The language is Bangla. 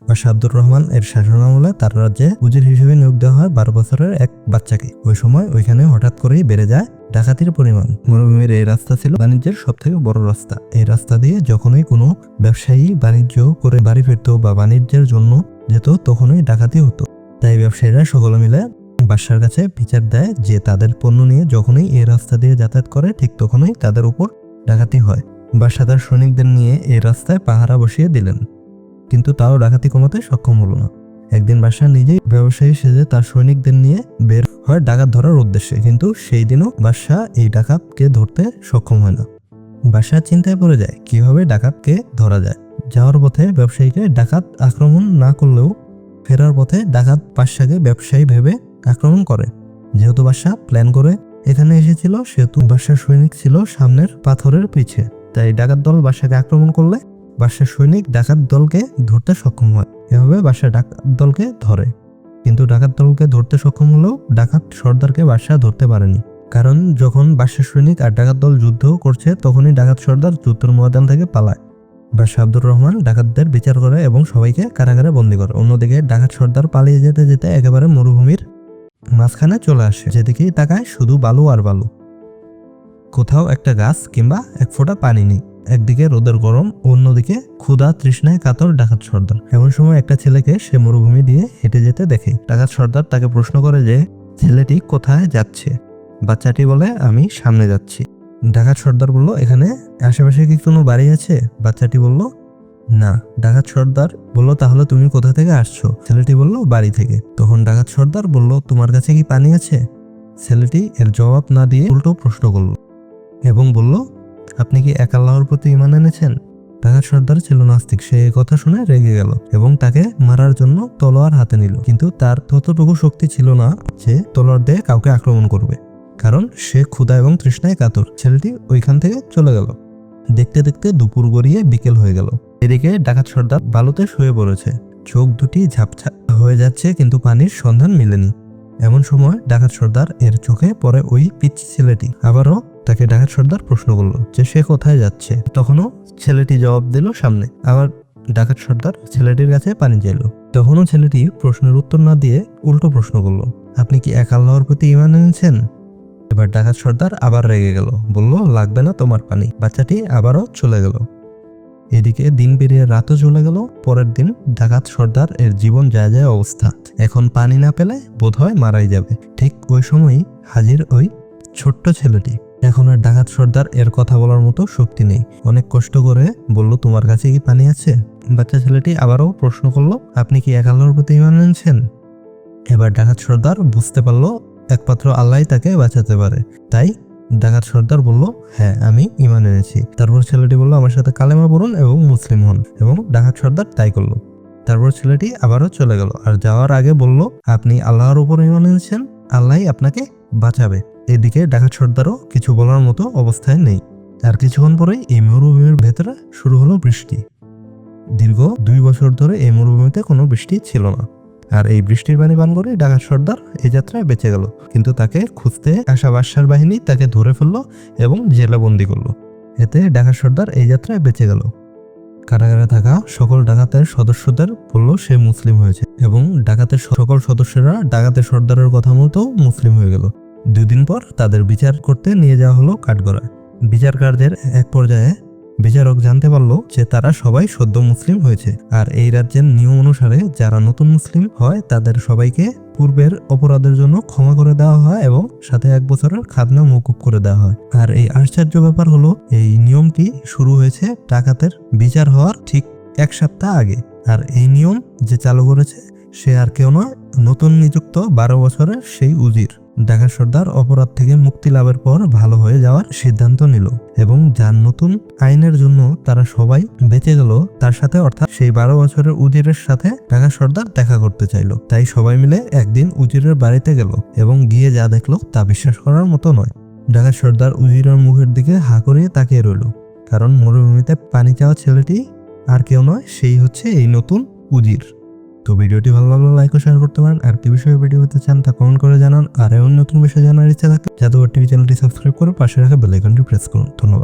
বাদশাহ আব্দুর রহমান এর শাসনামলে তার রাজ্যে উজির হিসেবে নিয়োগ দেওয়া হয় 12 বছরের এক বাচ্চাকে। ওই সময় ওইখানে হঠাৎ করেই বেড়ে যায় ডাকাতির পরিমাণ। মরুভূমির এই রাস্তা ছিল বাণিজ্যের সব থেকে বড় রাস্তা। এই রাস্তা দিয়ে যখনই কোনো ব্যবসায়ী বাণিজ্য করে বাড়ি ফিরত বা বাণিজ্যের জন্য যেত, তখনই ডাকাতি হতো। তাই ব্যবসায়ীরা সকলে মিলে বাদশার কাছে বিচার দেয় যে তাদের পণ্য নিয়ে যখনই এই রাস্তা দিয়ে যাতায়াত করে ঠিক তখনই তাদের উপর ডাকাতি হয়। বাদশা তার সৈনিকদের নিয়ে এই রাস্তায় পাহারা বসিয়ে দিলেন, কিন্তু তাও ডাকাতি কমাতে সক্ষম হলো না। একদিন বাদশা নিজেই ব্যবসায়ী সেজে তার সৈনিকদের নিয়ে বের হয় ডাকাত ধরার উদ্দেশ্যে, কিন্তু সেই দিনও বাদশা এই ডাকাতকে ধরতে সক্ষম হয় না। বাদশা চিন্তায় পড়ে যায় কিভাবে ডাকাতকে ধরা যায়। যাওয়ার পথে ব্যবসায়ীকে ডাকাত আক্রমণ না করলেও ফেরার পথে ডাকাত বাদশাকে ব্যবসায়ী ভেবে আক্রমণ করে। যেহেতু বাদশা প্ল্যান করে এখানে এসেছিল, সেহেতু বাদশার সৈনিক ছিল সামনের পাথরের পিছে। তাই ডাকাত দল বাদশাকে আক্রমণ করলে বাদশার সৈনিক ডাকাত দলকে ধরতে সক্ষম হয়। এভাবে বাদশা ডাকাত দলকে ধরে, কিন্তু ডাকাত দলকে ধরতে সক্ষম হলেও ডাকাত সর্দারকে বাদশা ধরতে পারেনি। কারণ যখন বাদশার সৈনিক আর ডাকাত দল যুদ্ধ করছে, তখনই ডাকাত সর্দার যুদ্ধের ময়দান থেকে পালায়। বাদশা আব্দুর রহমান ডাকাতদের বিচার করে এবং সবাইকে কারাগারে বন্দী করে। অন্যদিকে ডাকাত সর্দার পালিয়ে যেতে যেতে একেবারে মরুভূমির মাঝখানে চলে আসে। যেদিকেই তাকায় শুধু বালু আর বালু, কোথাও একটা গাছ কিংবা এক ফোঁটা পানি নেই। একদিকে রোদের গরম, অন্যদিকে ক্ষুধা তৃষ্ণায় কাতর ডাকাত সর্দার। এমন সময় একটা ছেলেকে সে মরুভূমি দিয়ে হেঁটে যেতে দেখে। ডাকাত সর্দার তাকে প্রশ্ন করে যে ছেলেটি কোথায় যাচ্ছে। বাচ্চাটি বলে, আমি সামনে যাচ্ছি। ডাকাত সর্দার বলল, এখানে আশেপাশে কি কোনো বাড়ি আছে? বাচ্চাটি বলল, না। ডাকাত সর্দার বলল, তাহলে তুমি কোথা থেকে আসছো? ছেলেটি বলল, বাড়ি থেকে। তখন ডাকাত সর্দার বলল, তোমার কাছে কি পানি আছে? ছেলেটি এর জবাব না দিয়ে উল্টো প্রশ্ন করল এবং বলল, আপনি কি এক আল্লাহর প্রতি ঈমান এনেছেন? ডাকাত সর্দার ছিল নাস্তিক। সে এই কথা শুনে রেগে গেল এবং তাকে মারার জন্য তলোয়ার হাতে নিল, কিন্তু তার ততটুকু শক্তি ছিল না যে তলোয়ার দিয়ে কাউকে আক্রমণ করবে, কারণ সে ক্ষুধা এবং তৃষ্ণায় কাতর। ছেলেটি ওইখান থেকে চলে গেল। দেখতে দেখতে দুপুর গড়িয়ে বিকেল হয়ে গেল। এদিকে ডাকাত সর্দার বালুতে শুয়ে পড়েছে। চোখ দুটি ঝাপসা হয়ে যাচ্ছে, কিন্তু পানির সন্ধান মেলেনি। এমন সময় ডাকাত সর্দার এর চোখে পড়ে ওই পিচ্চি ছেলেটি। আবারও তাকে ডাকাত সর্দার প্রশ্ন করলো যে সে কোথায় যাচ্ছে। তখনও ছেলেটি জবাব দিল সামনে। আবার ডাকাত সর্দার ছেলেটির কাছে পানি চাইল। তখনও ছেলেটি প্রশ্নের উত্তর না দিয়ে উল্টো প্রশ্ন করলো, আপনি কি এক আল্লাহর প্রতি ঈমান এনেছেন? এবার ডাকাত সর্দার আবার রেগে গেল, বলল, লাগবে না তোমার পানি। বাচ্চাটি আবারও চলে গেল। এদিকে দিন পেরিয়ে রাতও চলে গেল। পরের দিন ডাকাত সর্দার এর জীবন যায় যায় অবস্থা। এখন পানি না পেলে বোধহয় মারাই যাবে। ঠিক ওই সময়ই হাজির ওই ছোট্ট ছেলেটি। এখন আর ডাকাত সর্দার এর কথা বলার মতো শক্তি নেই। অনেক কষ্ট করে বলল, তোমার কাছে কি পানি আছে? বাচ্চা ছেলেটি আবারও প্রশ্ন করলো, আপনি কি এক আল্লাহর প্রতি ঈমান এনেছেন? এবার ডাকাত সর্দার বুঝতে পারলো একমাত্র আল্লাহই তাকে বাঁচাতে পারে। তাই ডাকাত সর্দার বলল, হ্যাঁ, আমি ঈমান এনেছি। তারপর ছেলেটি বলল, আমার সাথে কালেমা পড়ুন এবং মুসলিম হন। এবং ডাকাত সর্দার তাই করলো। তারপর ছেলেটি আবারও চলে গেল আর যাওয়ার আগে বলল, আপনি আল্লাহর উপর ঈমান এনেছেন, আল্লাহই আপনাকে বাঁচাবে। এদিকে ডাকাত সর্দারও কিছু বলার মতো অবস্থায় নেই। আর কিছুক্ষণ পরেই এই মরুভূমির ভেতরে শুরু হলো বৃষ্টি। দীর্ঘ 2 বছর ধরে এই মরুভূমিতে কোনো বৃষ্টি ছিল না। আর এই বৃষ্টির পানি পান করে ডাকাত সর্দার এই যাত্রায় বেঁচে গেল। কিন্তু তাকে খুঁজতে আসা বাদশার বাহিনী তাকে ধরে ফেললো এবং জেলে বন্দি করলো। এতে ডাকাত সর্দার এই যাত্রায় বেঁচে গেল। কারাগারে থাকা সকল ডাকাতের সদস্যদের বলল সে মুসলিম হয়েছে এবং ডাকাতের সকল সদস্যরা ডাকাতের সর্দারের কথা মতো মুসলিম হয়ে গেল। 2 দিন পর তাদের বিচার করতে নিয়ে যাওয়া হলো কাঠগড়ায়। বিচার কার্যের এক পর্যায়ে বিচারক জানতে পারলো যে তারা সবাই সদ্য মুসলিম হয়েছে। আর এই রাজ্যের নিয়ম অনুসারে যারা নতুন মুসলিম হয় তাদের সবাইকে পূর্বের অপরাধের জন্য ক্ষমা করে দেওয়া হয় এবং সাথে 1 বছরের খাজনা মওকুফ করে দেওয়া হয়। আর এই আশ্চর্য ব্যাপার হলো, এই নিয়মটি শুরু হয়েছে ডাকাতের বিচার হওয়ার ঠিক 1 সপ্তাহ আগে। আর এই নিয়ম যে চালু করেছে সে আর কেউ নয়, নতুন নিযুক্ত 12 বছরের সেই উজির। ডাকাত সর্দার অপরাধ থেকে মুক্তি লাভের পর ভালো হয়ে যাওয়ার সিদ্ধান্ত নিল এবং যার নতুন আইনের জন্য তারা সবাই বেঁচে গেল তার সাথে, অর্থাৎ সেই 12 বছরের উজিরের সাথে ডাকাত সর্দার দেখা করতে চাইল। তাই সবাই মিলে একদিন উজিরের বাড়িতে গেল এবং গিয়ে যা দেখলো তা বিশ্বাস করার মতো নয়। ডাকাত সর্দার উজিরের মুখের দিকে হা করিয়ে তাকিয়ে রইল, কারণ মরুভূমিতে পানি চাওয়া ছেলেটি আর কেউ নয়, সেই হচ্ছে এই নতুন উজির। তো ভিডিওটি ভালো লাগলে লাইক ও শেয়ার করতে পারেন। আর কি বিষয়ে ভিডিও পেতে চান তা কমেন্ট করে জানান। আর এমন নতুন বিষয় জানার ইচ্ছা থাকলে জাদুঘর টিভি চ্যানেলটি সাবস্ক্রাইব করে পাশে রাখা বেল আইকনটি প্রেস করুন। ধন্যবাদ।